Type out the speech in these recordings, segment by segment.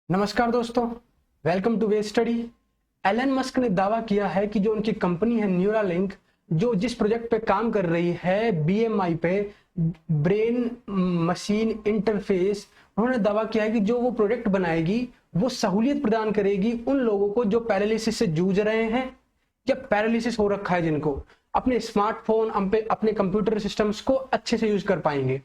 नमस्कार दोस्तों, welcome to way study. Elon Musk ने दावा किया है कि जो उनकी कंपनी है न्यूरालिंक, जो जिस प्रोजेक्ट पे काम कर रही है बीएमआई पे, ब्रेन मशीन इंटरफेस, उन्होंने दावा किया है कि जो वो प्रोजेक्ट बनाएगी वो सहूलियत प्रदान करेगी उन लोगों को जो पैरालिसिस से जूझ रहे हैं या पैरालिसिस हो रखा है, जिनको अपने स्मार्टफोन अपने कंप्यूटर सिस्टम्स को अच्छे से यूज कर पाएंगे।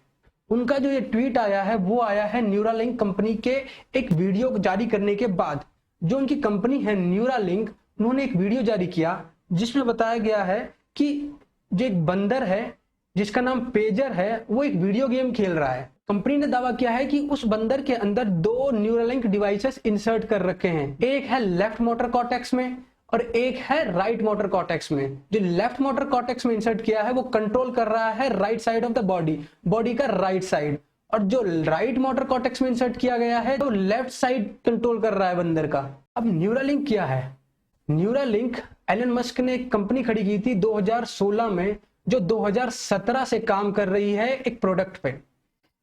उनका जो ये ट्वीट आया है वो आया है न्यूरालिंक कंपनी के एक वीडियो जारी करने के बाद। जो उनकी कंपनी है न्यूरालिंक, उन्होंने एक वीडियो जारी किया जिसमें बताया गया है कि जो एक बंदर है जिसका नाम पेजर है, वो एक वीडियो गेम खेल रहा है। कंपनी ने दावा किया है कि उस बंदर के अंदर दो न्यूरालिंक डिवाइसेस इंसर्ट कर रखे हैं, एक है लेफ्ट मोटर कॉर्टेक्स में और एक है राइट मोटर कॉर्टेक्स में। जो लेफ्ट मोटर कॉर्टेक्स में इंसर्ट किया है वो कंट्रोल कर रहा है right side of the body का राइट साइड, और जो राइट मोटर कॉर्टेक्स में इंसर्ट किया गया है तो लेफ्ट साइड कंट्रोल कर रहा है बंदर का। अब न्यूरालिंक क्या है? न्यूरालिंक एलन मस्क ने एक कंपनी खड़ी की थी 2016 में, जो 2017 से काम कर रही है एक प्रोडक्ट पे,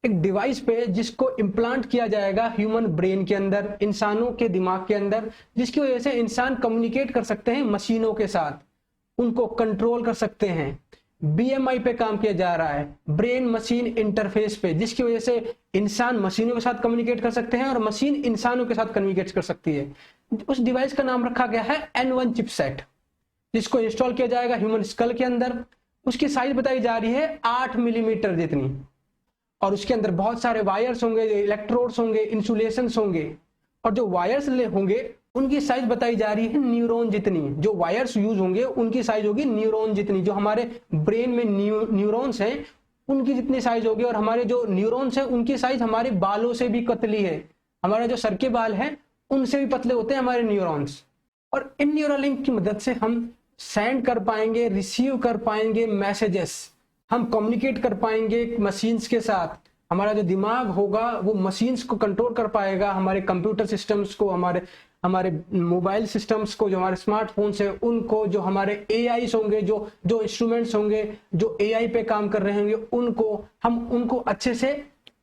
एक डिवाइस पे जिसको इम्प्लांट किया जाएगा ह्यूमन ब्रेन के अंदर, इंसानों के दिमाग के अंदर, जिसकी वजह से इंसान कम्युनिकेट कर सकते हैं मशीनों के साथ, उनको कंट्रोल कर सकते हैं। बीएमआई पे काम किया जा रहा है, ब्रेन मशीन इंटरफेस पे, जिसकी वजह से इंसान मशीनों के साथ कम्युनिकेट कर सकते हैं और मशीन इंसानों के साथ कम्युनिकेट कर सकती है। उस डिवाइस का नाम रखा गया है N1 चिपसेट, जिसको इंस्टॉल किया जाएगा ह्यूमन स्कल के अंदर। उसकी साइज बताई जा रही है 8 मिलीमीटर जितनी, और उसके अंदर बहुत सारे वायर्स होंगे, इलेक्ट्रोड्स होंगे, इंसुलेशंस होंगे, और जो वायर्स होंगे उनकी साइज बताई जा रही है न्यूरॉन जितनी। जो वायर्स यूज होंगे उनकी साइज होगी न्यूरॉन जितनी। जो हमारे ब्रेन में न्यूरॉन्स हैं उनकी जितनी साइज होगी, और हमारे जो न्यूरॉन्स हैं उनकी साइज हमारे बालों से भी पतली है। हमारा जो सर के बाल हैं उनसे भी पतले होते हैं हमारे न्यूरॉन्स। और इन न्यूरालिंक की मदद से हम सेंड कर पाएंगे, रिसीव कर पाएंगे मैसेजेस, हम कम्युनिकेट कर पाएंगे मशीन्स के साथ। हमारा जो दिमाग होगा वो मशीन्स को कंट्रोल कर पाएगा, हमारे कंप्यूटर सिस्टम्स को, हमारे मोबाइल सिस्टम्स को, जो हमारे स्मार्टफोन्स है उनको, जो हमारे एआईस होंगे, जो इंस्ट्रूमेंट्स होंगे जो एआई पे काम कर रहे होंगे, हम उनको अच्छे से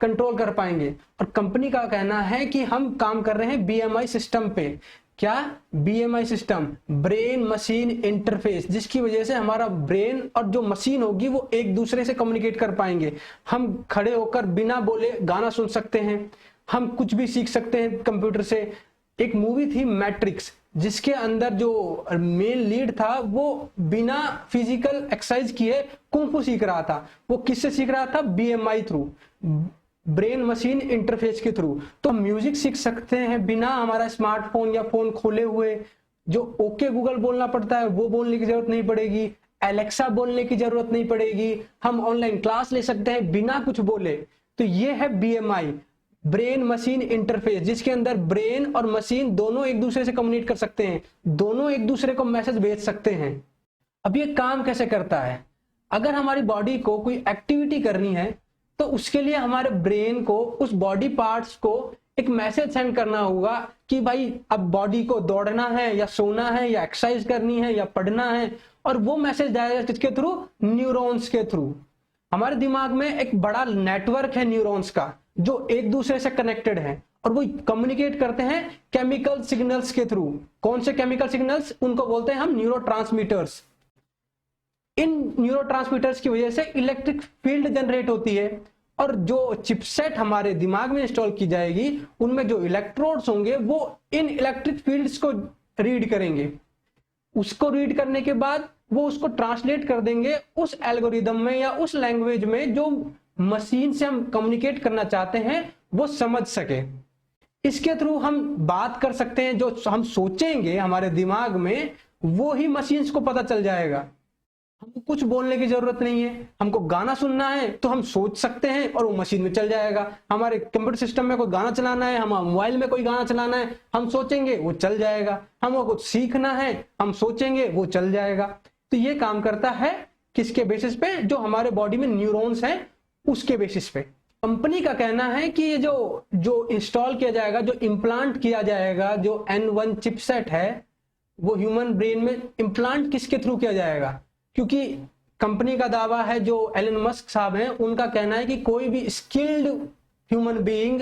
कंट्रोल कर पाएंगे। और कंपनी का कहना है कि हम काम कर रहे हैं बीएमआई सिस्टम पे। क्या? BMI system, brain machine interface, जिसकी वजह से हमारा ब्रेन और जो मशीन होगी वो एक दूसरे से कम्युनिकेट कर पाएंगे। हम खड़े होकर बिना बोले गाना सुन सकते हैं, हम कुछ भी सीख सकते हैं कंप्यूटर से। एक मूवी थी मैट्रिक्स, जिसके अंदर जो मेन लीड था वो बिना फिजिकल एक्सरसाइज किए कुंफू सीख रहा था। वो किससे सीख रहा था? BMI through, brain machine interface के थ्रू। तो म्यूजिक सीख सकते हैं बिना हमारा स्मार्टफोन या फोन खोले हुए। जो ओके गूगल बोलना पड़ता है वो बोलने की जरूरत नहीं पड़ेगी, एलेक्सा बोलने की जरूरत नहीं पड़ेगी। हम ऑनलाइन क्लास ले सकते हैं बिना कुछ बोले। तो ये है बीएमआई, ब्रेन मशीन इंटरफेस, जिसके अंदर ब्रेन और मशीन दोनों एक दूसरे से कम्युनिकेट कर सकते हैं, दोनों एक दूसरे को मैसेज भेज सकते हैं। अब ये काम कैसे करता है? अगर हमारी बॉडी को कोई एक्टिविटी करनी है तो उसके लिए हमारे ब्रेन को, उस बॉडी पार्ट्स को एक मैसेज सेंड करना होगा कि भाई अब बॉडी को दौड़ना है या सोना है या एक्सरसाइज करनी है या पढ़ना है, और वो मैसेज जाएगा किसके थ्रू? न्यूरॉन्स के थ्रू। हमारे दिमाग में एक बड़ा नेटवर्क है न्यूरॉन्स का, जो एक दूसरे से कनेक्टेड है, और वो कम्युनिकेट करते हैं केमिकल सिग्नल्स के थ्रू। कौन से केमिकल सिग्नल्स? उनको बोलते हैं हम न्यूरोट्रांसमीटर्स। इन न्यूरोट्रांसमीटर्स की वजह से इलेक्ट्रिक फील्ड जनरेट होती है, और जो चिपसेट हमारे दिमाग में इंस्टॉल की जाएगी उनमें जो इलेक्ट्रोड्स होंगे वो इन इलेक्ट्रिक फील्ड्स को रीड करेंगे। उसको रीड करने के बाद वो उसको ट्रांसलेट कर देंगे उस एल्गोरिदम में या उस लैंग्वेज में जो मशीन से हम कम्युनिकेट करना चाहते हैं वो समझ सके। इसके थ्रू हम बात कर सकते हैं, जो हम सोचेंगे हमारे दिमाग में वो ही मशीन्स को पता चल जाएगा। हमको कुछ बोलने की जरूरत नहीं है। हमको गाना सुनना है तो हम सोच सकते हैं और वो मशीन में चल जाएगा। हमारे कंप्यूटर सिस्टम में कोई गाना चलाना है, हमारे मोबाइल में कोई गाना चलाना है, हम सोचेंगे वो चल जाएगा। हमको कुछ सीखना है, हम सोचेंगे वो चल जाएगा। तो ये काम करता है किसके बेसिस पे? जो हमारे बॉडी में न्यूरॉन्स हैं उसके बेसिस पे। कंपनी का कहना है कि ये जो इंस्टॉल किया जाएगा, जो इम्प्लांट किया जाएगा, जो N1 चिपसेट है, वो ह्यूमन ब्रेन में इम्प्लांट किसके थ्रू किया जाएगा? क्योंकि कंपनी का दावा है, जो एलन मस्क साहब हैं उनका कहना है कि कोई भी स्किल्ड ह्यूमन बीइंग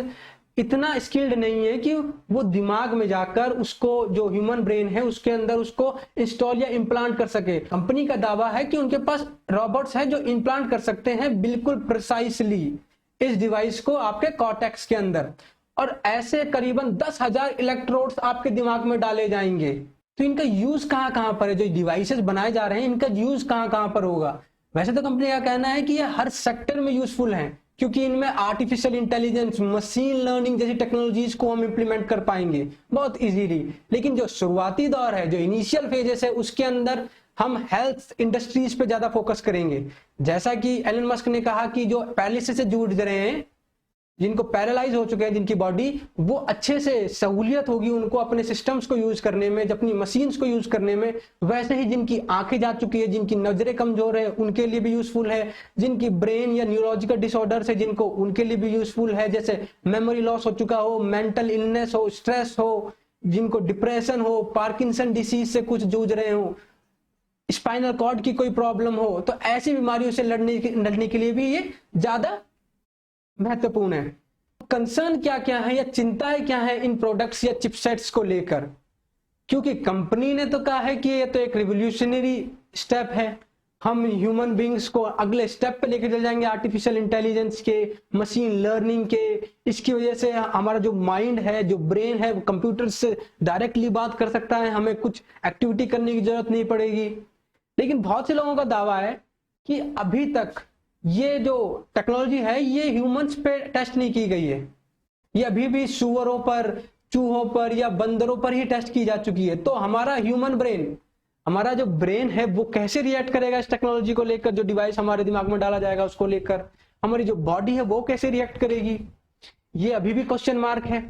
इतना स्किल्ड नहीं है कि वो दिमाग में जाकर उसको जो ह्यूमन ब्रेन है उसके अंदर उसको इंस्टॉल या इम्प्लांट कर सके। कंपनी का दावा है कि उनके पास रोबोट्स हैं जो इम्प्लांट कर सकते हैं बिल्कुल प्रिसाइसली इस डिवाइस को आपके कॉर्टेक्स के अंदर, और ऐसे करीबन 10,000 इलेक्ट्रोड्स आपके दिमाग में डाले जाएंगे। तो इनका यूज कहां कहां पर है, जो डिवाइसेस बनाए जा रहे हैं इनका यूज कहां कहां पर होगा? वैसे तो कंपनी का कहना है कि ये हर सेक्टर में यूजफुल है, क्योंकि इनमें आर्टिफिशियल इंटेलिजेंस, मशीन लर्निंग जैसी टेक्नोलॉजीज को हम इंप्लीमेंट कर पाएंगे बहुत इजीली। लेकिन जो शुरुआती दौर है, जो इनिशियल फेजेस है, उसके अंदर हम हेल्थ इंडस्ट्रीज पे ज्यादा फोकस करेंगे। जैसा कि एलन मस्क ने कहा कि जो पैरालिसिस से जूझ रहे हैं, जिनको पैरालाइज हो चुके हैं जिनकी बॉडी, वो अच्छे से सहूलियत होगी उनको अपने सिस्टम्स को यूज करने में, अपनी मशीन्स को यूज करने में। वैसे ही जिनकी आंखें जा चुकी है, जिनकी नजरें कमजोर है, उनके लिए भी यूजफुल है। जिनकी ब्रेन या न्यूरोलॉजिकल डिसऑर्डर्स है जिनको, उनके लिए भी यूजफुल है। जैसे मेमोरी लॉस हो चुका हो, मेंटल इलनेस हो, स्ट्रेस हो, जिनको डिप्रेशन हो, पार्किंसन डिसीज से कुछ जूझ रहे हो, स्पाइनल कॉर्ड की कोई प्रॉब्लम हो, तो ऐसी बीमारियों से लड़ने के लिए भी ये ज्यादा महत्वपूर्ण है। कंसर्न क्या क्या है या चिंताएं क्या है इन प्रोडक्ट्स या चिपसेट्स को लेकर? क्योंकि कंपनी ने तो कहा है कि ये तो एक रिवोल्यूशनरी स्टेप है, हम ह्यूमन बींग्स को अगले स्टेप पे लेकर चल जाएंगे आर्टिफिशियल इंटेलिजेंस के, मशीन लर्निंग के। इसकी वजह से हमारा जो माइंड है, जो ब्रेन है, वो कंप्यूटर से डायरेक्टली बात कर सकता है, हमें कुछ एक्टिविटी करने की जरूरत नहीं पड़ेगी। लेकिन बहुत से लोगों का दावा है कि अभी तक ये जो टेक्नोलॉजी है ये ह्यूमंस पे टेस्ट नहीं की गई है, ये अभी भी सुअरों पर, चूहों पर या बंदरों पर ही टेस्ट की जा चुकी है। तो हमारा ह्यूमन ब्रेन, हमारा जो ब्रेन है वो कैसे रिएक्ट करेगा इस टेक्नोलॉजी को लेकर, जो डिवाइस हमारे दिमाग में डाला जाएगा उसको लेकर, हमारी जो बॉडी है वो कैसे रिएक्ट करेगी, ये अभी भी क्वेश्चन मार्क है।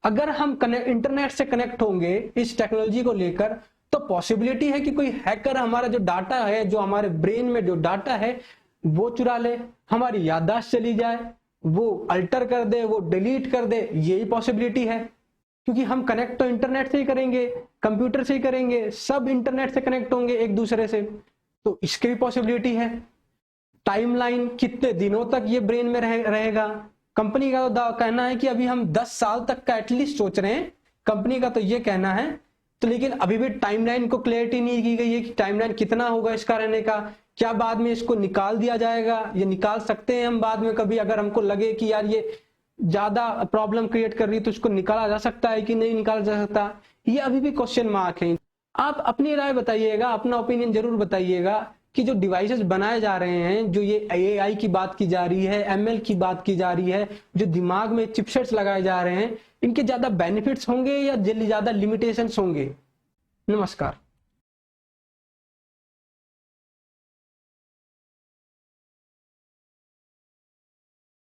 अगर हम इंटरनेट से कनेक्ट होंगे इस टेक्नोलॉजी को लेकर, तो पॉसिबिलिटी है कि कोई हैकर हमारा जो डाटा है, जो हमारे ब्रेन में जो डाटा है वो चुरा ले, हमारी याददाश्त चली जाए, वो अल्टर कर दे, वो डिलीट कर दे, यही पॉसिबिलिटी है। क्योंकि हम कनेक्ट तो इंटरनेट से ही करेंगे, कंप्यूटर से ही करेंगे, सब इंटरनेट से कनेक्ट होंगे एक दूसरे से, तो इसकी भी पॉसिबिलिटी है। टाइमलाइन, कितने दिनों तक ये ब्रेन में रहेगा? कंपनी का तो कहना है कि अभी हम 10 साल तक का एटलीस्ट सोच रहे हैं, कंपनी का तो ये कहना है। तो लेकिन अभी भी टाइमलाइन को क्लैरिटी नहीं की गई है कि टाइमलाइन कितना होगा इसका रहने का। क्या बाद में इसको निकाल दिया जाएगा? ये निकाल सकते हैं हम बाद में कभी, अगर हमको लगे कि यार ये ज्यादा प्रॉब्लम क्रिएट कर रही है तो इसको निकाला जा सकता है कि नहीं निकाला जा सकता, ये अभी भी क्वेश्चन मार्क है। आप अपनी राय बताइएगा, अपना ओपिनियन जरूर बताइएगा कि जो डिवाइसेस बनाए जा रहे हैं, जो ये AI की बात की जा रही है, ML की बात की जा रही है, जो दिमाग में चिपसेट्स लगाए जा रहे हैं, इनके ज्यादा बेनिफिट्स होंगे या ज्यादा लिमिटेशंस होंगे? नमस्कार।